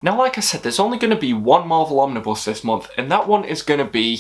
Now, like I said, there's only going to be one Marvel Omnibus this month, and that one is going to be...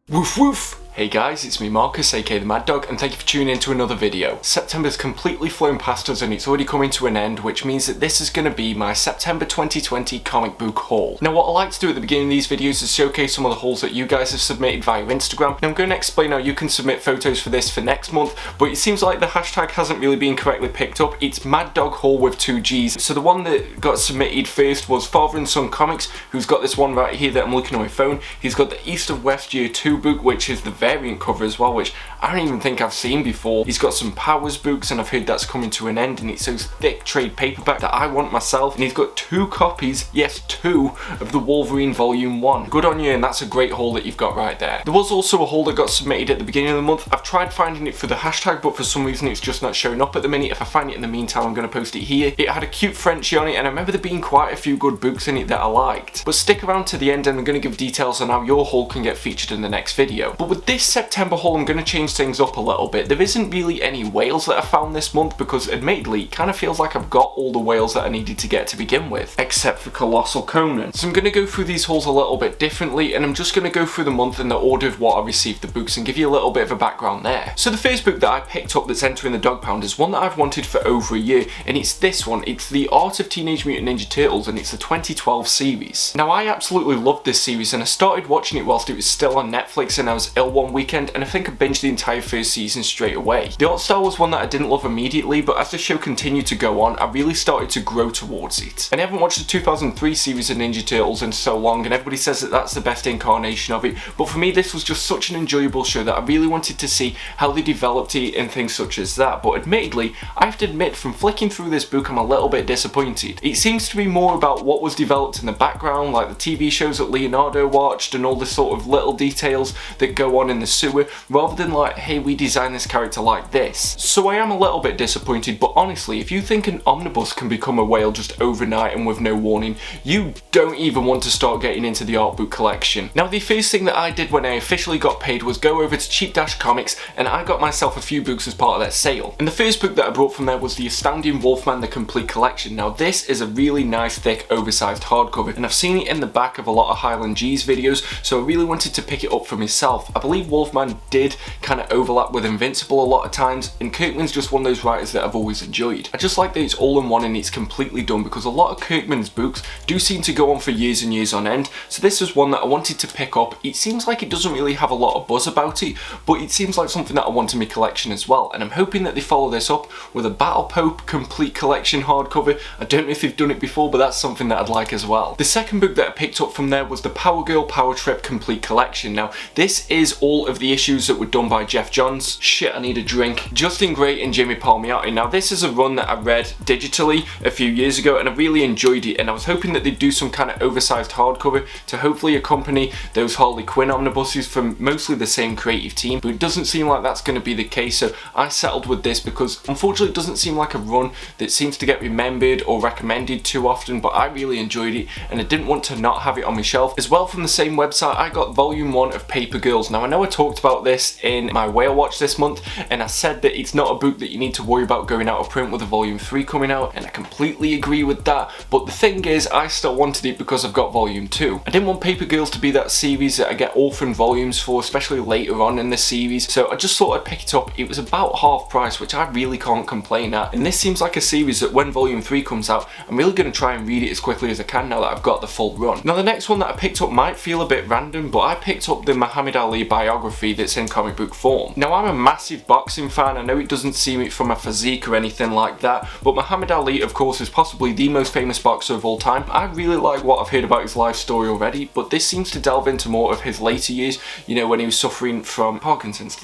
Woof woof! Hey guys, it's me Marcus, aka the Mad Dog, and thank you for tuning in to another video. September's completely flown past us and it's already coming to an end, which means that this is going to be my September 2020 comic book haul. Now, what I like to do at the beginning of these videos is showcase some of the hauls that you guys have submitted via Instagram. Now, I'm going to explain how you can submit photos for this for next month, but it seems like the hashtag hasn't really been correctly picked up. It's Mad Dog Haul with 2 G's. So the one that got submitted first was Father and Son Comics, who's got this one right here that I'm looking on my phone. He's got the East of West Year 2 book, which is the variant cover as well, which I don't even think I've seen before. He's got some Powers books and I've heard that's coming to an end, and it's those thick trade paperback that I want myself, and he's got 2 copies, yes 2, of the Wolverine Volume 1. Good on you, and that's a great haul that you've got right there. There was also a haul that got submitted at the beginning of the month. I've tried finding it for the hashtag, but for some reason it's just not showing up at the minute. If I find it in the meantime, I'm going to post it here. It had a cute Frenchie on it, and I remember there being quite a few good books in it that I liked. But stick around to the end and I'm going to give details on how your haul can get featured in the next video. But with this September haul, I'm going to change things up a little bit. There isn't really any whales that I found this month because admittedly it kind of feels like I've got all the whales that I needed to get to begin with, except for Colossal Conan. So I'm going to go through these hauls a little bit differently, and I'm just going to go through the month in the order of what I received the books and give you a little bit of a background there. So the first book that I picked up that's entering the Dog Pound is one that I've wanted for over a year, and it's this one. It's The Art of Teenage Mutant Ninja Turtles, and it's the 2012 series. Now, I absolutely loved this series, and I started watching it whilst it was still on Netflix and I was ill one weekend, and I think I binged the entire first season straight away. The art style was one that I didn't love immediately, but as the show continued to go on, I really started to grow towards it. And I haven't watched the 2003 series of Ninja Turtles in so long, and everybody says that that's the best incarnation of it, but for me this was just such an enjoyable show that I really wanted to see how they developed it and things such as that. But admittedly, I have to admit, from flicking through this book, I'm a little bit disappointed. It seems to be more about what was developed in the background, like the TV shows that Leonardo watched and all the sort of little details that go on in the sewer, rather than like, hey, we designed this character like this. So I am a little bit disappointed, but honestly, if you think an omnibus can become a whale just overnight and with no warning, you don't even want to start getting into the art book collection. Now, the first thing that I did when I officially got paid was go over to Cheap Dash Comics, and I got myself a few books as part of their sale. And the first book that I brought from there was the Astounding Wolfman The Complete Collection. Now, this is a really nice, thick, oversized hardcover, and I've seen it in the back of a lot of Highland G's videos, so I really wanted to pick it up for myself. I believe Wolfman did kind of overlap with Invincible a lot of times, and Kirkman's just one of those writers that I've always enjoyed. I just like that it's all in one and it's completely done, because a lot of Kirkman's books do seem to go on for years and years on end, so this was one that I wanted to pick up. It seems like it doesn't really have a lot of buzz about it, but it seems like something that I want in my collection as well, and I'm hoping that they follow this up with a Battle Pope Complete Collection hardcover. I don't know if they've done it before, but that's something that I'd like as well. The second book that I picked up from there was the Power Girl Power Trip Complete Collection. Now, this is all of the issues that were done by Jeff Johns. Shit, I need a drink. Justin Gray and Jimmy Palmiotti. Now, this is a run that I read digitally a few years ago, and I really enjoyed it, and I was hoping that they'd do some kind of oversized hardcover to hopefully accompany those Harley Quinn omnibuses from mostly the same creative team, but it doesn't seem like that's going to be the case, so I settled with this because unfortunately it doesn't seem like a run that seems to get remembered or recommended too often, but I really enjoyed it and I didn't want to not have it on my shelf. As well, from the same website, I got Volume 1 of Paper Girls. Now, I know I talked about this in my whale watch this month, and I said that it's not a book that you need to worry about going out of print with a Volume 3 coming out, and I completely agree with that, but the thing is, I still wanted it because I've got Volume 2. I didn't want Paper Girls to be that series that I get orphan volumes for, especially later on in the series, so I just thought I'd pick it up. It was about half price, which I really can't complain at, and this seems like a series that when Volume 3 comes out, I'm really going to try and read it as quickly as I can now that I've got the full run. Now, the next one that I picked up might feel a bit random, but I picked up the Muhammad Ali biography that's in comic book form. Now, I'm a massive boxing fan. I know it doesn't seem it from a physique or anything like that, but Muhammad Ali, of course, is possibly the most famous boxer of all time. I really like what I've heard about his life story already, but this seems to delve into more of his later years, you know, when he was suffering from Parkinson's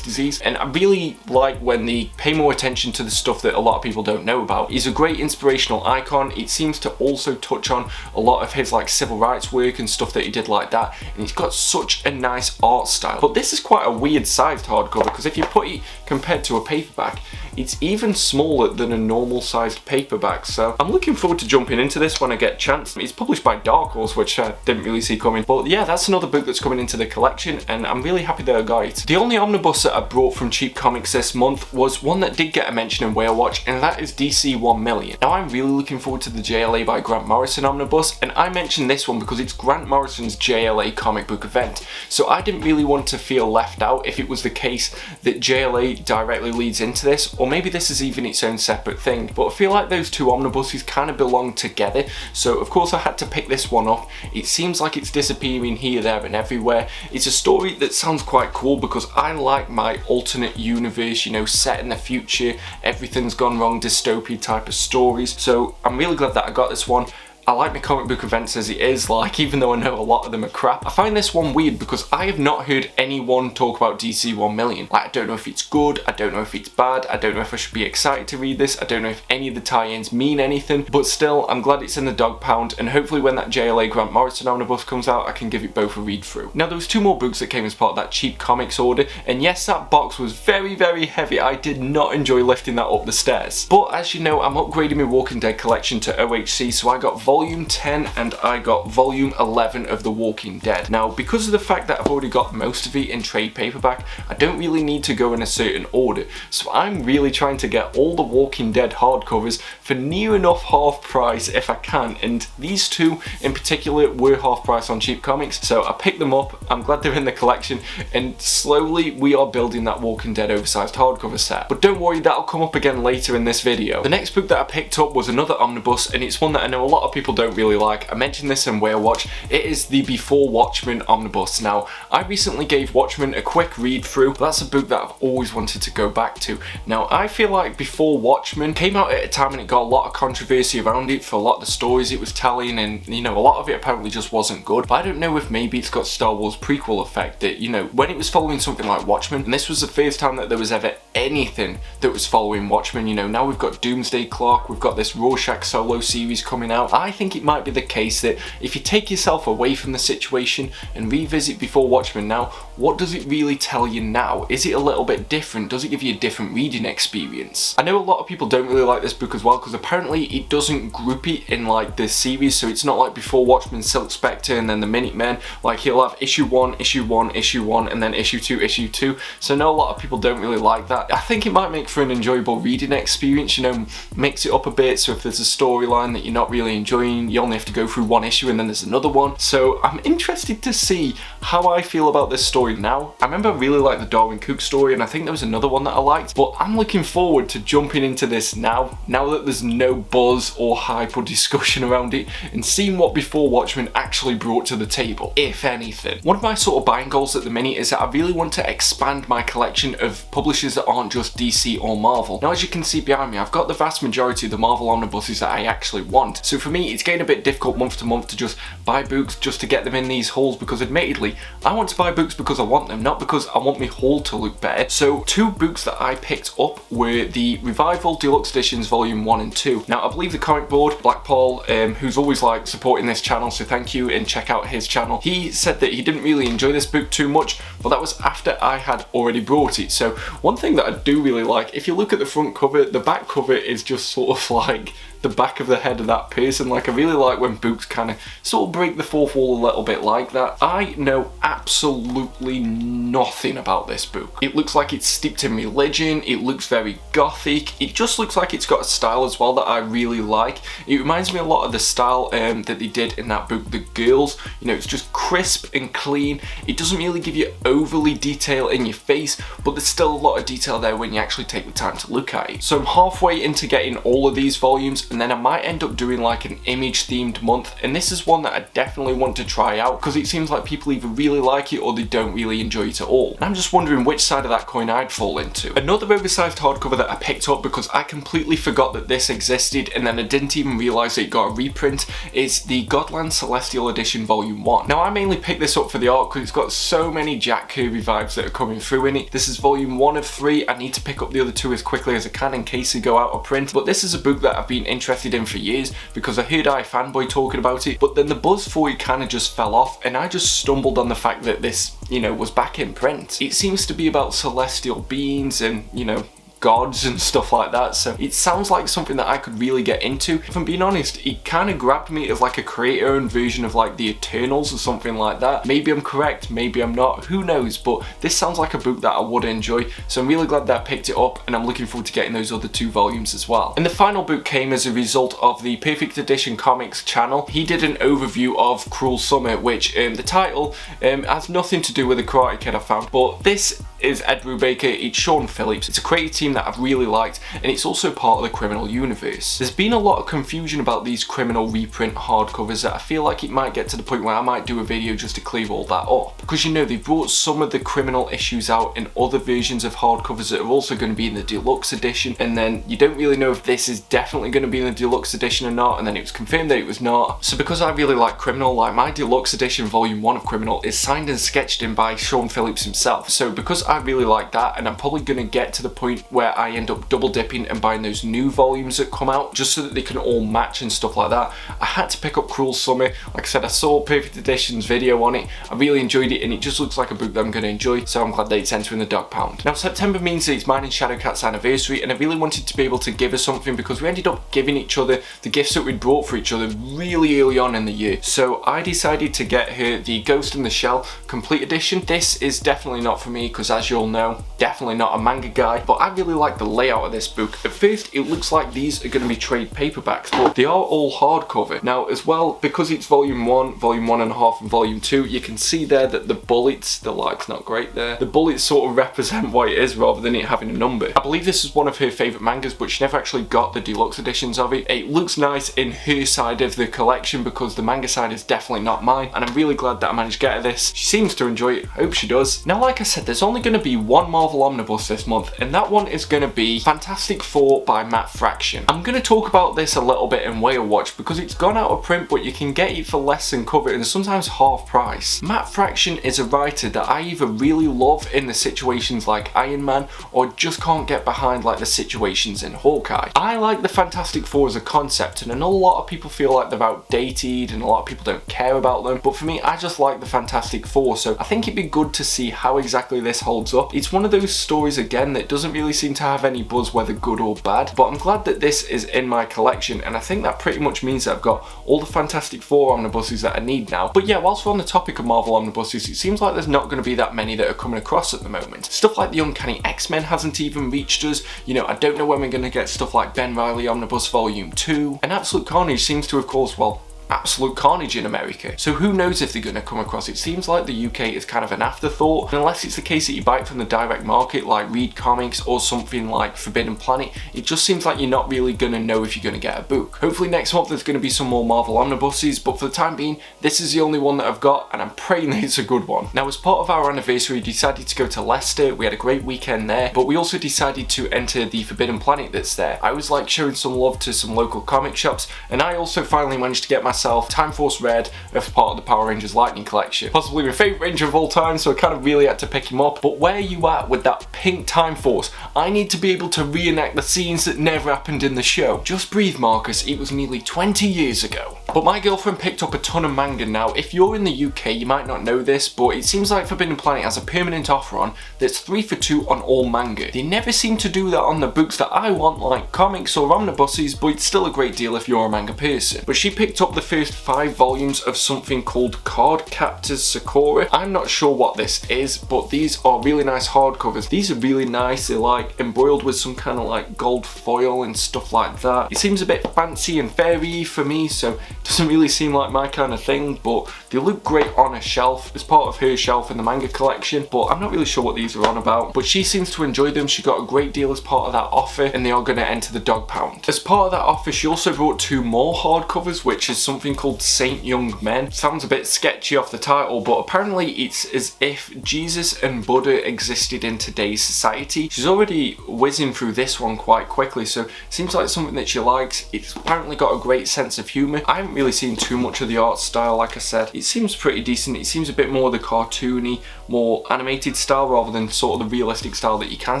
disease, and I really like when they pay more attention to the stuff that a lot of people don't know about. He's a great inspirational icon. It seems to also touch on a lot of his like civil rights work and stuff that he did like that, and he's got such a nice art style. But this is quite a weird sized hardcover, because if you put it compared to a paperback, it's even smaller than a normal sized paperback. So I'm looking forward to jumping into this when I get a chance. It's published by Darkhorse, which I didn't really see coming. But yeah, that's another book that's coming into the collection, and I'm really happy that I got it. The only omnibus that I brought from Cheap Comics this month was one that did get a mention in Whale Watch, and that is DC 1 Million. Now I'm really looking forward to the JLA by Grant Morrison omnibus, and I mentioned this one because it's Grant Morrison's JLA comic book event. So I didn't really want to feel left out if it was the case that JLA directly leads into this, or maybe this is even its own separate thing. But I feel like those two omnibuses kind of belong together, so of course I had to pick this one up. It seems like it's disappearing here, there and everywhere. It's a story that sounds quite cool because I like my alternate universe, you know, set in the future, everything's gone wrong, dystopia type of stories. So I'm really glad that I got this one. I like my comic book events as it is, like, even though I know a lot of them are crap. I find this one weird because I have not heard anyone talk about DC 1 Million. Like, I don't know if it's good, I don't know if it's bad, I don't know if I should be excited to read this, I don't know if any of the tie-ins mean anything, but still, I'm glad it's in the dog pound, and hopefully when that JLA Grant Morrison omnibus comes out, I can give it both a read through. Now, there was two more books that came as part of that Cheap Comics order, and yes, that box was very, very heavy. I did not enjoy lifting that up the stairs. But as you know, I'm upgrading my Walking Dead collection to OHC, so I got volume 10 and I got volume 11 of The Walking Dead. Now, because of the fact that I've already got most of it in trade paperback, I don't really need to go in a certain order. So I'm really trying to get all the Walking Dead hardcovers for near enough half price if I can, and these two in particular were half price on Cheap Comics, so I picked them up. I'm glad they're in the collection, and slowly we are building that Walking Dead oversized hardcover set. But don't worry, that'll come up again later in this video. The next book that I picked up was another omnibus, and it's one that I know a lot of people don't really like. I mentioned this in Whale Watch. It is the Before Watchmen omnibus. Now, I recently gave Watchmen a quick read through. That's a book that I've always wanted to go back to. Now, I feel like Before Watchmen came out at a time and it got a lot of controversy around it for a lot of the stories it was telling, and you know, a lot of it apparently just wasn't good. But I don't know if maybe it's got Star Wars prequel effect that, you know, when it was following something like Watchmen, and this was the first time that there was ever anything that was following Watchmen, you know, now we've got Doomsday Clock, we've got this Rorschach solo series coming out. I think it might be the case that if you take yourself away from the situation and revisit Before Watchmen now, what does it really tell you now? Is it a little bit different? Does it give you a different reading experience? I know a lot of people don't really like this book as well because apparently it doesn't group it in like the series, so it's not like Before Watchmen, Silk Spectre and then the Minutemen. Like, he'll have issue 1, issue 1, issue 1 and then issue 2, issue 2. So I know a lot of people don't really like that. I think it might make for an enjoyable reading experience, you know, mix it up a bit, so if there's a storyline that you're not really enjoying, you only have to go through one issue and then there's another one. So I'm interested to see how I feel about this story now. I remember I really liked the Darwin Cook story, and I think there was another one that I liked, but I'm looking forward to jumping into this now that there's no buzz or hype or discussion around it, and seeing what Before Watchmen actually brought to the table, if anything. One of my sort of buying goals at the minute is that I really want to expand my collection of publishers that aren't just DC or Marvel. Now, as you can see behind me, I've got the vast majority of the Marvel omnibuses that I actually want, so for me it's getting a bit difficult month to month to just buy books just to get them in these hauls, because admittedly I want to buy books because I want them, not because I want my haul to look better. So two books that I picked up were the Revival Deluxe Editions Volume 1 and 2. Now, I believe the comic board, Black Paul, who's always like supporting this channel, so thank you and check out his channel, he said that he didn't really enjoy this book too much, but that was after I had already brought it. So one thing that I do really like, if you look at the front cover, the back cover is just sort of like the back of the head of that person. Like, I really like when books kind of sort of break the fourth wall a little bit like that. I know absolutely nothing about this book. It looks like it's steeped in religion, it looks very gothic, it just looks like it's got a style as well that I really like. It reminds me a lot of the style that they did in that book, The Girls. You know, it's just crisp and clean. It doesn't really give you overly detail in your face, but there's still a lot of detail there when you actually take the time to look at it. So I'm halfway into getting all of these volumes, and then I might end up doing like an image themed month, and this is one that I definitely want to try out because it seems like people either really like it or they don't really enjoy it at all. And I'm just wondering which side of that coin I'd fall into. Another oversized hardcover that I picked up because I completely forgot that this existed, and then I didn't even realise it got a reprint, is the Godland Celestial Edition Volume 1. Now, I mainly picked this up for the art because it's got so many Jack Kirby vibes that are coming through in it. This is Volume 1 of 3. I need to pick up the other two as quickly as I can in case they go out of print, but this is a book that I've been interested interested in for years because I heard iFanboy talking about it, but then the buzz for it kind of just fell off, and I just stumbled on the fact that this, you know, was back in print. It seems to be about celestial beings and, you know, gods and stuff like that, so it sounds like something that I could really get into. If I'm being honest, it kind of grabbed me as like a creator-owned version of like the Eternals or something like that. Maybe I'm correct, maybe I'm not, who knows, but this sounds like a book that I would enjoy, so I'm really glad that I picked it up, and I'm looking forward to getting those other 2 volumes as well. And the final book came as a result of the Perfect Edition Comics channel. He did an overview of Cruel Summer, which the title has nothing to do with the Karate Kid I found, but this is Ed Brubaker, it's Sean Phillips, it's a creative team that I've really liked, and it's also part of the Criminal universe. There's been a lot of confusion about these Criminal reprint hardcovers that I feel like it might get to the point where I might do a video just to clear all that up. Because, you know, they've brought some of the Criminal issues out in other versions of hardcovers that are also going to be in the Deluxe Edition, and then you don't really know if this is definitely going to be in the Deluxe Edition or not, and then it was confirmed that it was not. So because I really like Criminal, like my Deluxe Edition Volume 1 of Criminal is signed and sketched in by Sean Phillips himself. So because I really like that, and I'm probably going to get to the point where I end up double dipping and buying those new volumes that come out just so that they can all match and stuff like that, I had to pick up Cruel Summer. Like I said, I saw Perfect Edition's video on it, I really enjoyed it, and it just looks like a book that I'm going to enjoy, so I'm glad that it's entering the dog pound. Now September means that it's mine and Shadowcat's anniversary, and I really wanted to be able to give her something because we ended up giving each other the gifts that we'd brought for each other really early on in the year. So I decided to get her the Ghost in the Shell Complete Edition. This is definitely not for me because, as you all know, definitely not a manga guy, but I really like the layout of this book. At first it looks like these are going to be trade paperbacks, but they are all hardcover. Now as well, because it's volume 1, volume 1.5 and volume 2, you can see there that the bullets, the light's not great there, the bullets sort of represent what it is rather than it having a number. I believe this is one of her favourite mangas, but she never actually got the deluxe editions of it. It looks nice in her side of the collection because the manga side is definitely not mine, and I'm really glad that I managed to get her this. She seems to enjoy it, I hope she does. Now like I said, there's only going to be one Marvel Omnibus this month, and that one is going to be Fantastic Four by Matt Fraction. I'm going to talk about this a little bit in Whale Watch because it's gone out of print, but you can get it for less than cover and sometimes half price. Matt Fraction is a writer that I either really love in the situations like Iron Man or just can't get behind like the situations in Hawkeye. I like the Fantastic Four as a concept, and I know a lot of people feel like they're outdated and a lot of people don't care about them, but for me I just like the Fantastic Four, so I think it'd be good to see how exactly this holds up. It's one of those stories again that doesn't really seem to have any buzz whether good or bad, but I'm glad that this is in my collection, and I think that pretty much means that I've got all the Fantastic Four omnibuses that I need now. But yeah, whilst we're on the topic of Marvel omnibuses, it seems like there's not going to be that many that are coming across at the moment. Stuff like the Uncanny X-Men hasn't even reached us, you know, I don't know when we're going to get stuff like Ben Reilly Omnibus Volume 2, and Absolute Carnage seems to have caused, well, absolute carnage in America. So who knows if they're going to come across. It seems like the UK is kind of an afterthought, and unless it's the case that you buy it from the direct market like Read Comics or something like Forbidden Planet, it just seems like you're not really going to know if you're going to get a book. Hopefully next month there's going to be some more Marvel Omnibuses, but for the time being this is the only one that I've got, and I'm praying that it's a good one. Now as part of our anniversary we decided to go to Leicester. We had a great weekend there, but we also decided to enter the Forbidden Planet that's there. I always like showing some love to some local comic shops, and I also finally managed to get myself Time Force Red as part of the Power Rangers Lightning collection. Possibly my favourite Ranger of all time, so I kind of really had to pick him up. But where are you at with that pink Time Force? I need to be able to reenact the scenes that never happened in the show. Just breathe, Marcus, it was nearly 20 years ago. But my girlfriend picked up a ton of manga now. If you're in the UK, you might not know this, but it seems like Forbidden Planet has a permanent offer on that's 3 for 2 on all manga. They never seem to do that on the books that I want, like comics or omnibuses, but it's still a great deal if you're a manga person. But she picked up the first 5 volumes of something called Card Captors Sakura. I'm not sure what this is, but these are really nice hardcovers. These are really nice. They're like embroiled with some kind of like gold foil and stuff like that. It seems a bit fancy and fairy for me, so it doesn't really seem like my kind of thing, but they look great on a shelf as part of her shelf in the manga collection, but I'm not really sure what these are on about. But she seems to enjoy them. She got a great deal as part of that offer, and they are going to enter the dog pound. As part of that offer, she also brought 2 more hardcovers, which is something called Saint Young Men. Sounds a bit sketchy off the title, but apparently it's as if Jesus and Buddha existed in today's society. She's already whizzing through this one quite quickly, so it seems like something that she likes. It's apparently got a great sense of humour. I haven't haven't really seen too much of the art style. Like I said, it seems pretty decent. It seems a bit more the cartoony, more animated style rather than sort of the realistic style that you can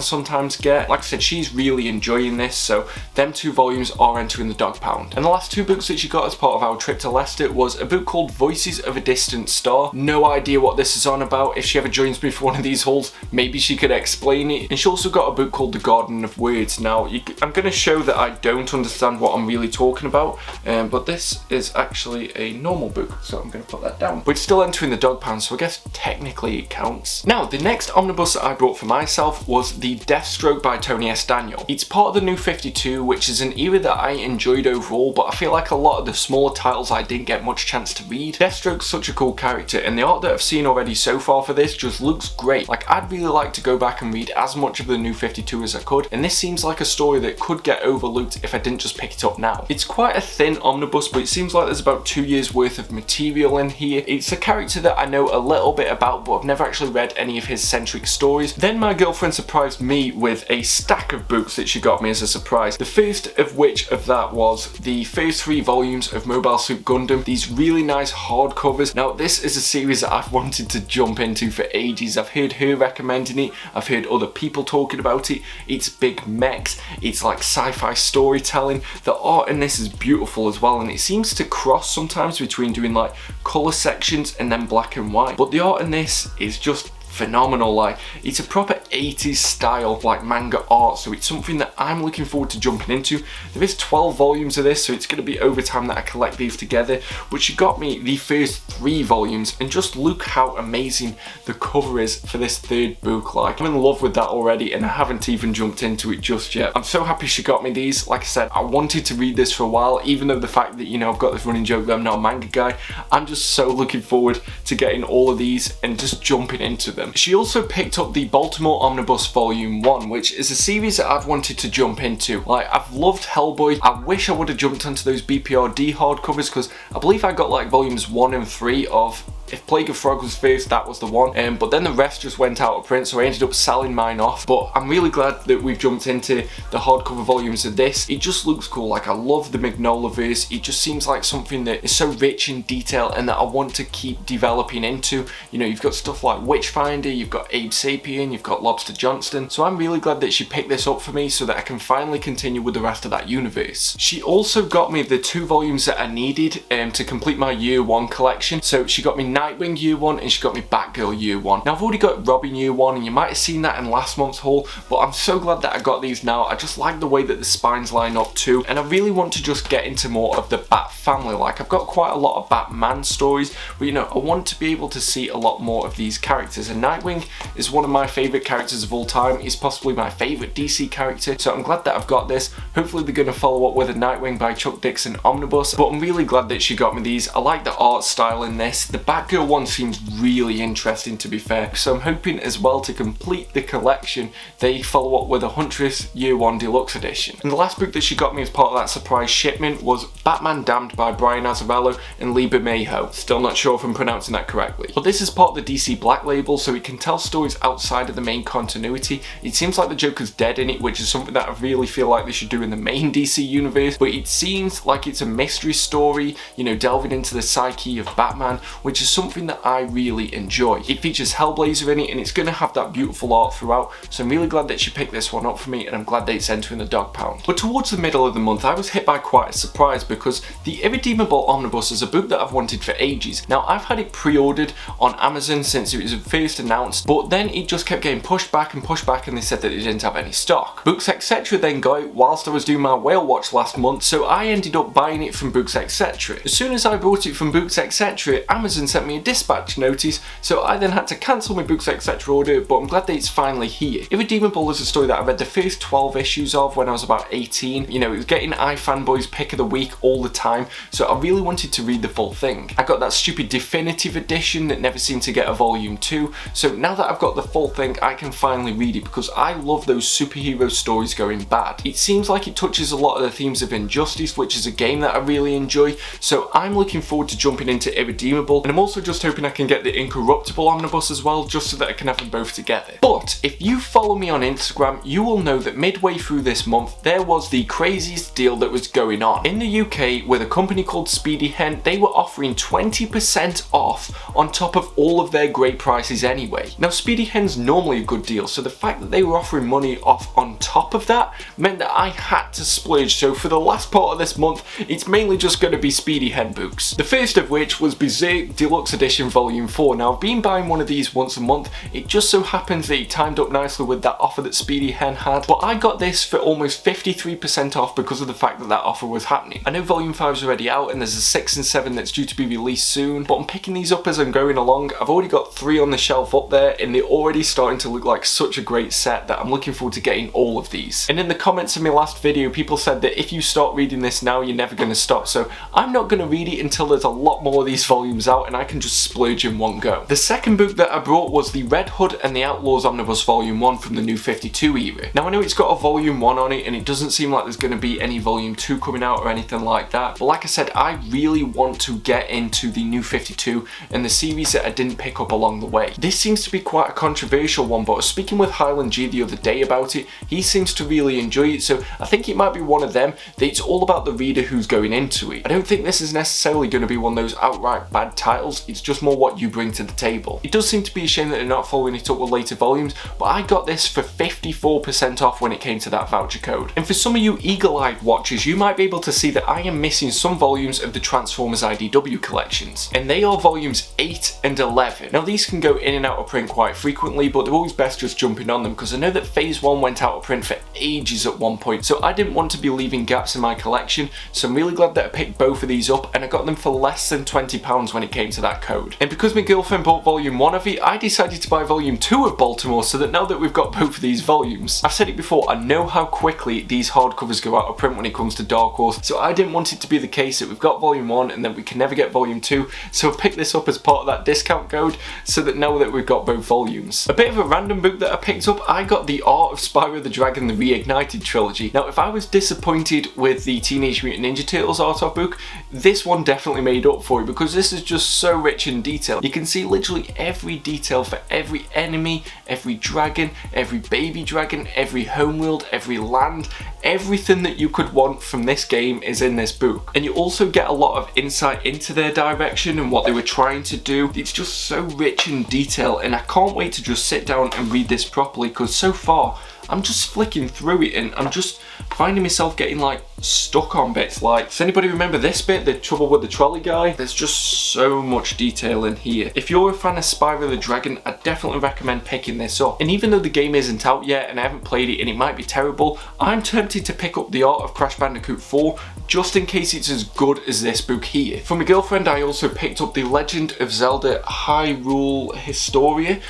sometimes get. Like I said, she's really enjoying this, so them 2 volumes are entering the dog pound. And the last 2 books that she got as part of our trip to Leicester was a book called Voices of a Distant Star. No idea what this is on about. If she ever joins me for one of these hauls, maybe she could explain it. And she also got a book called The Garden of Words. Now, I'm going to show that I don't understand what I'm really talking about, but this is actually a normal book, so I'm going to put that down. But it's still entering the dog pound, so I guess technically it counts. Now, the next omnibus that I brought for myself was the Deathstroke by Tony S. Daniel. It's part of the New 52, which is an era that I enjoyed overall, but I feel like a lot of the smaller titles I didn't get much chance to read. Deathstroke's such a cool character, and the art that I've seen already so far for this just looks great. Like, I'd really like to go back and read as much of the New 52 as I could, and this seems like a story that could get overlooked if I didn't just pick it up now. It's quite a thin omnibus, but it seems like there's about 2 years worth of material in here. It's a character that I know a little bit about, but I've never actually read any of his centric stories. Then my girlfriend surprised me with a stack of books that she got me as a surprise. The first of which was the first 3 volumes of Mobile Suit Gundam, these really nice hardcovers. Now, this is a series that I've wanted to jump into for ages. I've heard her recommending it, I've heard other people talking about it. It's big mechs, it's like sci-fi storytelling. The art in this is beautiful as well, and it seems to cross sometimes between doing like colour sections and then black and white. But the art in this is just phenomenal. Like, it's a proper 80s style like manga art, so it's something that I'm looking forward to jumping into. There is 12 volumes of this, so it's going to be over time that I collect these together, but she got me the first 3 volumes, and just look how amazing the cover is for this 3rd book. Like, I'm in love with that already, and I haven't even jumped into it just yet. I'm so happy she got me these. Like I said, I wanted to read this for a while, even though the fact that, you know, I've got this running joke that I'm not a manga guy. I'm just so looking forward to getting all of these and just jumping into them. She also picked up the Baltimore Omnibus Volume 1, which is a series that I've wanted to jump into. Like, I've loved Hellboy. I wish I would have jumped onto those BPRD hardcovers, because I believe I got like volumes 1 and 3 of, if Plague of Frog was first, that was the one. But then the rest just went out of print, so I ended up selling mine off. But I'm really glad that we've jumped into the hardcover volumes of this. It just looks cool. Like, I love the Magnolaverse. It just seems like something that is so rich in detail and that I want to keep developing into. You know, you've got stuff like Witchfinder, you've got Abe Sapien, you've got Lobster Johnston. So I'm really glad that she picked this up for me so that I can finally continue with the rest of that universe. She also got me the 2 volumes that I needed to complete my Year 1 collection. So she got me Nightwing Year 1 and she got me Batgirl Year 1. Now, I've already got Robin Year 1, and you might have seen that in last month's haul, but I'm so glad that I got these now. I just like the way that the spines line up too, and I really want to just get into more of the Bat family. Like, I've got quite a lot of Batman stories, but you know, I want to be able to see a lot more of these characters, and Nightwing is one of my favourite characters of all time. He's possibly my favourite DC character, so I'm glad that I've got this. Hopefully they're going to follow up with a Nightwing by Chuck Dixon omnibus, but I'm really glad that she got me these. I like the art style in this. The Batgirl one seems really interesting, to be fair, so I'm hoping as well to complete the collection they follow up with a Huntress Year 1 Deluxe Edition. And the last book that she got me as part of that surprise shipment was Batman Damned by Brian Azzarello and Lee Bermejo. Still not sure if I'm pronouncing that correctly, but this is part of the DC Black label, so it can tell stories outside of the main continuity. It seems like the Joker's dead in it, which is something that I really feel like they should do in the main DC universe, but it seems like it's a mystery story, you know, delving into the psyche of Batman, which is something that I really enjoy. It features Hellblazer in it, and it's going to have that beautiful art throughout, so I'm really glad that she picked this one up for me, and I'm glad that it's entering the dog pound. But towards the middle of the month, I was hit by quite a surprise, because the Irredeemable Omnibus is a book that I've wanted for ages. Now, I've had it pre-ordered on Amazon since it was first announced, but then it just kept getting pushed back, and they said that they didn't have any stock. Books Etc. then got it whilst I was doing my whale watch last month, so I ended up buying it from Books Etc. As soon as I bought it from Books Etc., Amazon sent me a dispatch notice, so I then had to cancel my Books Etc. order, but I'm glad that it's finally here. Irredeemable is a story that I read the first 12 issues of when I was about 18. You know, it was getting iFanboy's pick of the week all the time, so I really wanted to read the full thing. I got that stupid definitive edition that never seemed to get a volume 2, so now that I've got the full thing, I can finally read it, because I love those superhero stories going bad. It seems like it touches a lot of the themes of Injustice, which is a game that I really enjoy, so I'm looking forward to jumping into Irredeemable, and I'm also also just hoping I can get the Incorruptible Omnibus as well, just so that I can have them both together. But if you follow me on Instagram, you will know that midway through this month, there was the craziest deal that was going on. In the UK, with a company called Speedy Hen, they were offering 20% off on top of all of their great prices anyway. Now, Speedy Hen's normally a good deal, so the fact that they were offering money off on top of that meant that I had to splurge. So for the last part of this month, it's mainly just going to be Speedy Hen books. The first of which was Berserk Deluxe Edition Volume 4. Now, I've been buying one of these once a month. It just so happens that it timed up nicely with that offer that Speedy Hen had, but I got this for almost 53% off because of the fact that that offer was happening. I know Volume 5 is already out and there's a 6 and 7 that's due to be released soon, but I'm picking these up as I'm going along. I've already got 3 on the shelf up there and they're already starting to look like such a great set that I'm looking forward to getting all of these. And in the comments of my last video, people said that if you start reading this now, you're never going to stop. So I'm not going to read it until there's a lot more of these volumes out and I can just splurge in one go. The second book that I brought was the Red Hood and the Outlaws Omnibus Volume 1 from the New 52 era. Now, I know it's got a Volume 1 on it and it doesn't seem like there's going to be any Volume 2 coming out or anything like that, but like I said, I really want to get into the New 52 and the series that I didn't pick up along the way. This seems to be quite a controversial one, but I was speaking with Highland G the other day about it. He seems to really enjoy it, so I think it might be one of them that it's all about the reader who's going into it. I don't think this is necessarily going to be one of those outright bad titles, it's just more what you bring to the table. It does seem to be a shame that they're not following it up with later volumes, but I got this for 54% off when it came to that voucher code. And for some of you eagle-eyed watchers, you might be able to see that I am missing some volumes of the Transformers IDW collections, and they are volumes 8 and 11. Now, these can go in and out of print quite frequently, but they're always best just jumping on them because I know that Phase 1 went out of print for ages at one point, so I didn't want to be leaving gaps in my collection, so I'm really glad that I picked both of these up and I got them for less than £20 when it came to that code. And because my girlfriend bought Volume 1 of it, I decided to buy Volume 2 of Baltimore, so that now that we've got both of these volumes, I've said it before, I know how quickly these hardcovers go out of print when it comes to Darkhorse, so I didn't want it to be the case that we've got Volume 1 and then we can never get Volume 2, so I picked this up as part of that discount code so that now that we've got both volumes. A bit of a random book that I picked up, I got The Art of Spyro the Dragon, the Reignited trilogy. Now, if I was disappointed with the Teenage Mutant Ninja Turtles art of book, this one definitely made up for it because this is just so rich in detail. You can see literally every detail for every enemy, every dragon, every baby dragon, every homeworld, every land, everything that you could want from this game is in this book. And you also get a lot of insight into their direction and what they were trying to do. It's just so rich in detail and I can't wait to just sit down and read this properly because so far I'm just flicking through it and I'm just finding myself getting like stuck on bits. Like, does anybody remember this bit, the trouble with the trolley guy? There's just so much detail in here. If you're a fan of Spyro the Dragon, I definitely recommend picking this up. And even though the game isn't out yet and I haven't played it and it might be terrible, I'm tempted to pick up The Art of Crash Bandicoot 4 just in case it's as good as this book here. For my girlfriend, I also picked up The Legend of Zelda Hyrule Historia.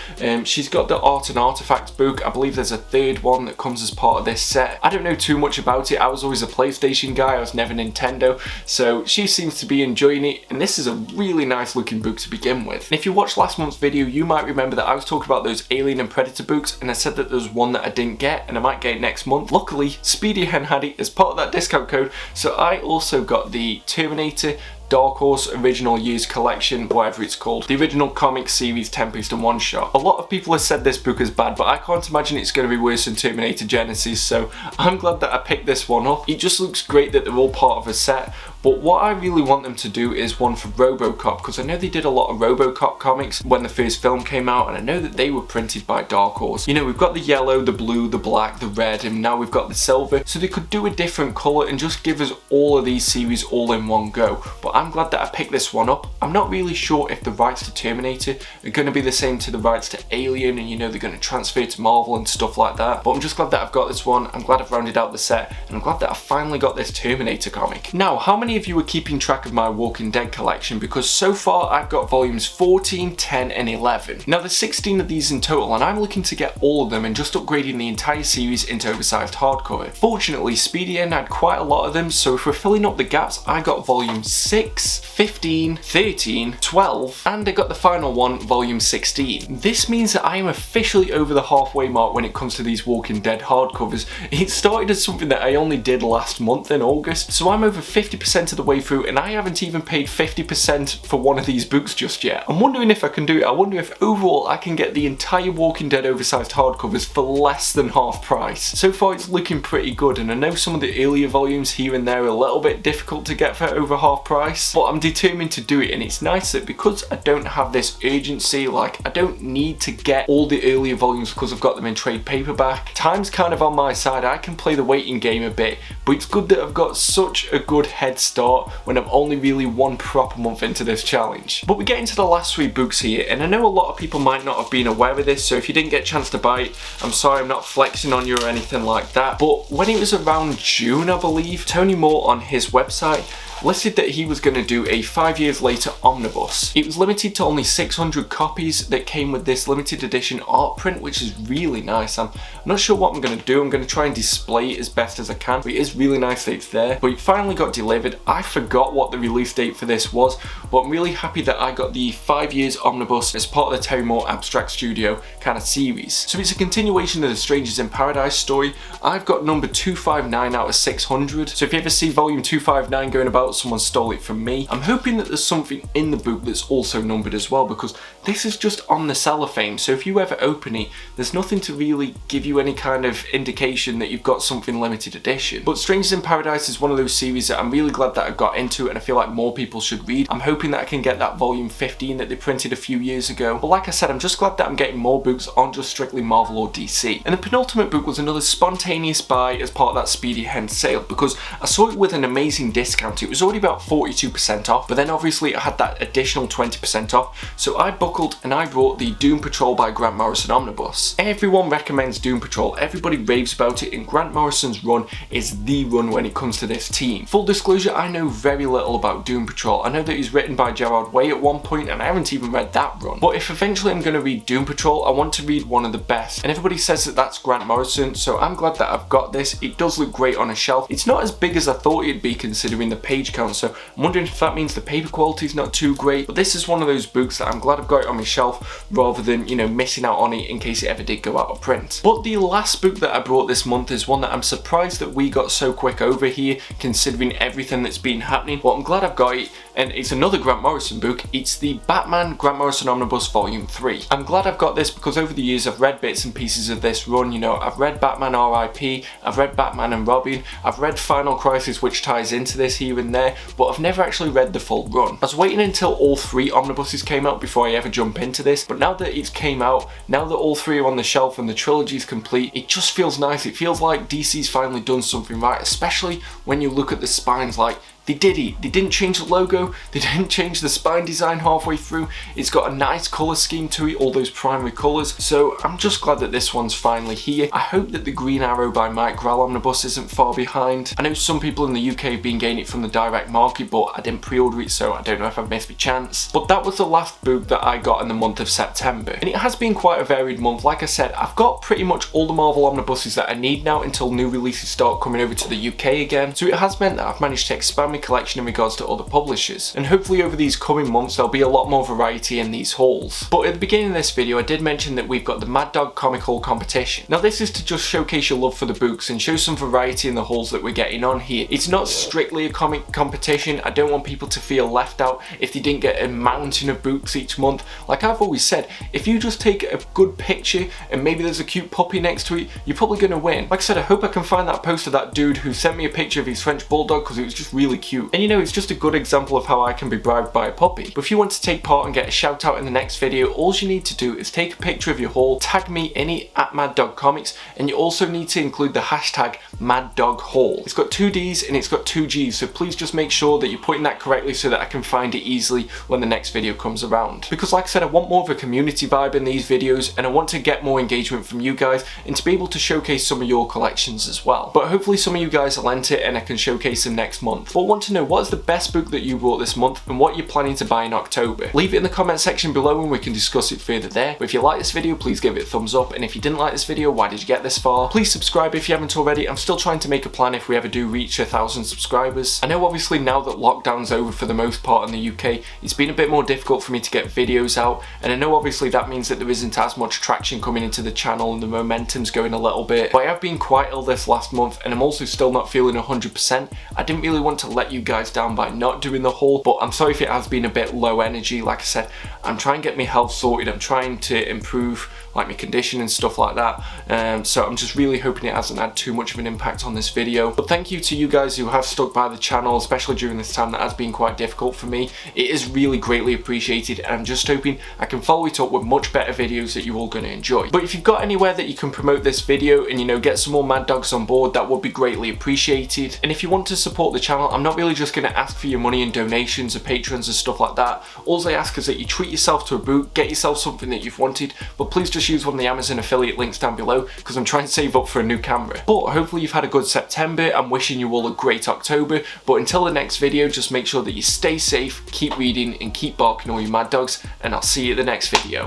She's got the Art and Artifacts book. I believe there's a third one that comes as part of this set. I don't know too much about it. I was always a PlayStation guy, I was never Nintendo, so she seems to be enjoying it, and this is a really nice looking book to begin with. And if you watched last month's video, you might remember that I was talking about those Alien and Predator books, and I said that there's one that I didn't get, and I might get it next month. Luckily, Speedy Hen had it as part of that discount code, so I also got the Terminator Darkhorse Original Years Collection, whatever it's called. The original comic series Tempest and One Shot. A lot of people have said this book is bad, but I can't imagine it's going to be worse than Terminator Genesis, so I'm glad that I picked this one up. It just looks great that they're all part of a set, but what I really want them to do is one for RoboCop, because I know they did a lot of RoboCop comics when the first film came out, and I know that they were printed by Dark Horse. You know, we've got the yellow, the blue, the black, the red, and now we've got the silver, so they could do a different colour and just give us all of these series all in one go. But I'm glad that I picked this one up. I'm not really sure if the rights to Terminator are going to be the same to the rights to Alien, and you know, they're going to transfer to Marvel and stuff like that, but I'm just glad that I've got this one. I'm glad I've rounded out the set, and I'm glad that I finally got this Terminator comic. Now, how many of you are keeping track of my Walking Dead collection? Because so far I've got volumes 14, 10 and 11. Now there's 16 of these in total, and I'm looking to get all of them and just upgrading the entire series into oversized hardcover. Fortunately, Speedy Hen had quite a lot of them, so if we're filling up the gaps, I got volume 6, 6, 15, 13, 12, and I got the final one, volume 16. This means that I am officially over the halfway mark when it comes to these Walking Dead hardcovers. It started as something that I only did last month in August, so I'm over 50% of the way through and I haven't even paid 50% for one of these books just yet. I'm wondering if I can do it. I wonder if overall I can get the entire Walking Dead oversized hardcovers for less than half price. So far it's looking pretty good, and I know some of the earlier volumes here and there are a little bit difficult to get for over half price, but I'm determined to do it. And it's nice that because I don't have this urgency, like I don't need to get all the earlier volumes because I've got them in trade paperback. Time's kind of on my side. I can play the waiting game a bit, but it's good that I've got such a good head start when I'm only really one proper month into this challenge. But we get into the last 3 books here, and I know a lot of people might not have been aware of this, so if you didn't get a chance to buy it, I'm sorry, I'm not flexing on you or anything like that. But when it was around June, I believe, Tony Moore on his website listed that he was going to do a 5 years later omnibus. It was limited to only 600 copies that came with this limited edition art print, which is really nice. I'm not sure what I'm going to do. I'm going to try and display it as best as I can, but it is really nice that it's there. But it finally got delivered. I forgot what the release date for this was, but I'm really happy that I got the 5 years omnibus as part of the Terry Moore Abstract Studio kind of series. So it's a continuation of the Strangers in Paradise story. I've got number 259 out of 600. So if you ever see volume 259 going about, someone stole it from me. I'm hoping that there's something in the book that's also numbered as well, because this is just on the cellophane, so if you ever open it, there's nothing to really give you any kind of indication that you've got something limited edition. But Strangers in Paradise is one of those series that I'm really glad that I got into, and I feel like more people should read. I'm hoping that I can get that volume 15 that they printed a few years ago. But like I said, I'm just glad that I'm getting more books on just strictly Marvel or DC. And the penultimate book was another spontaneous buy as part of that Speedy Hen sale, because I saw it with an amazing discount. It was already about 42% off, but then obviously I had that additional 20% off, so I buckled and I brought the Doom Patrol by Grant Morrison omnibus. Everyone recommends Doom Patrol, everybody raves about it, and Grant Morrison's run is the run when it comes to this team. Full disclosure, I know very little about Doom Patrol. I know that he's written by Gerard Way at one point, and I haven't even read that run. But if eventually I'm going to read Doom Patrol, I want to read one of the best, and everybody says that that's Grant Morrison, so I'm glad that I've got this. It does look great on a shelf. It's not as big as I thought it'd be considering the page count, so I'm wondering if that means the paper quality is not too great, but this is one of those books that I'm glad I've got it on my shelf rather than, you know, missing out on it in case it ever did go out of print. But the last book that I brought this month is one that I'm surprised that we got so quick over here considering everything that's been happening, but I'm glad I've got it, and it's another Grant Morrison book. It's the Batman Grant Morrison Omnibus Volume 3. I'm glad I've got this because over the years I've read bits and pieces of this run. You know, I've read Batman R.I.P., I've read Batman and Robin, I've read Final Crisis, which ties into this here and there, but I've never actually read the full run. I was waiting until all 3 omnibuses came out before I ever jump into this, but now that it's came out, now that all 3 are on the shelf and the trilogy's complete, it just feels nice. It feels like DC's finally done something right, especially when you look at the spines. Like, they did it. They didn't change the logo, they didn't change the spine design halfway through. It's got a nice colour scheme to it, all those primary colours, so I'm just glad that this one's finally here. I hope that the Green Arrow by Mike Grell omnibus isn't far behind. I know some people in the UK have been getting it from the direct market, but I didn't pre-order it, so I don't know if I've missed my chance. But that was the last book that I got in the month of September, and it has been quite a varied month. Like I said, I've got pretty much all the Marvel omnibuses that I need now until new releases start coming over to the UK again, so it has meant that I've managed to expand my collection in regards to other publishers, and hopefully over these coming months there'll be a lot more variety in these hauls. But at the beginning of this video I did mention that we've got the Mad Dog Comic Haul competition. Now this is to just showcase your love for the books and show some variety in the hauls that we're getting on here. It's not strictly a comic competition. I don't want people to feel left out if they didn't get a mountain of books each month. Like I've always said, if you just take a good picture and maybe there's a cute puppy next to it, you're probably going to win. Like I said, I hope I can find that post of that dude who sent me a picture of his French Bulldog because it was just really cute. And you know, it's just a good example of how I can be bribed by a puppy. But if you want to take part and get a shout out in the next video, all you need to do is take a picture of your haul, tag me in it at Mad Dog Comics, and you also need to include the hashtag Mad Dog Haul. It's got 2 D's and it's got 2 G's, so please just make sure that you're putting that correctly so that I can find it easily when the next video comes around. Because like I said, I want more of a community vibe in these videos, and I want to get more engagement from you guys and to be able to showcase some of your collections as well. But hopefully some of you guys will enter it and I can showcase them next month. But want to know what is the best book that you bought this month and what you're planning to buy in October. Leave it in the comment section below and we can discuss it further there. But if you like this video, please give it a thumbs up, and if you didn't like this video, why did you get this far? Please subscribe if you haven't already. I'm still trying to make a plan if we ever do reach 1,000 subscribers. I know obviously now that lockdown's over for the most part in the UK, it's been a bit more difficult for me to get videos out, and I know obviously that means that there isn't as much traction coming into the channel and the momentum's going a little bit, but I have been quite ill this last month and I'm also still not feeling 100%. I didn't really want to let you guys down by not doing the haul, but I'm sorry if it has been a bit low energy. Like I said, I'm trying to get my health sorted, I'm trying to improve like my condition and stuff like that, so I'm just really hoping it hasn't had too much of an impact on this video. But thank you to you guys who have stuck by the channel, especially during this time that has been quite difficult for me. It is really greatly appreciated, and I'm just hoping I can follow it up with much better videos that you're all going to enjoy. But if you've got anywhere that you can promote this video and, you know, get some more Mad Dogs on board, that would be greatly appreciated. And if you want to support the channel, I'm not really just going to ask for your money and donations or patrons and stuff like that. All I ask is that you treat yourself to a book, get yourself something that you've wanted, but please just use one of the Amazon affiliate links down below, because I'm trying to save up for a new camera. But hopefully you've had a good September. I'm wishing you all a great October, but until the next video, just make sure that you stay safe, keep reading and keep barking all your mad dogs, and I'll see you at the next video.